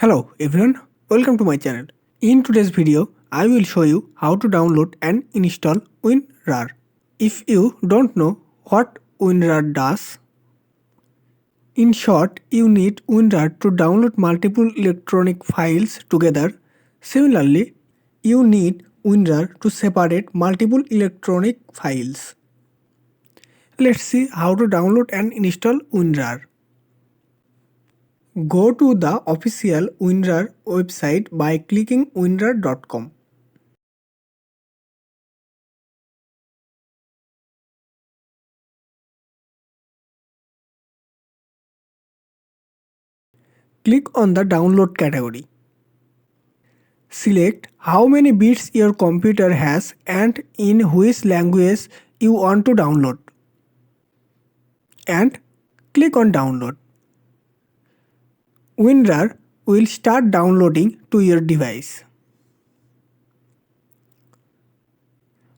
Hello everyone, welcome to my channel. In today's video, I will show you how to download and install WinRAR. If you don't know what WinRAR does, in short, you need WinRAR to download multiple electronic files together. Similarly, you need WinRAR to separate multiple electronic files. Let's see how to download and install WinRAR. Go to the official WinRAR website by clicking winrar.com. Click on the download category. Select how many bits your computer has and in which language you want to download. And click on download. WinRAR will start downloading to your device.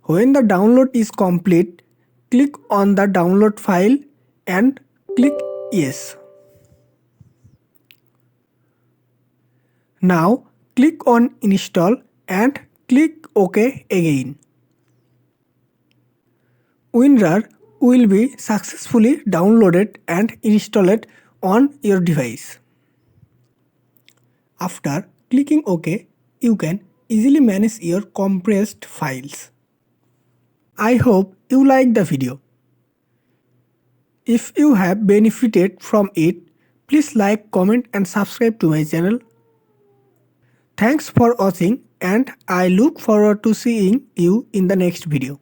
When the download is complete, click on the download file and click Yes. Now click on Install and click OK again. WinRAR will be successfully downloaded and installed on your device. After clicking OK, you can easily manage your compressed files. I hope you liked the video. If you have benefited from it, please like, comment and subscribe to my channel. Thanks for watching and I look forward to seeing you in the next video.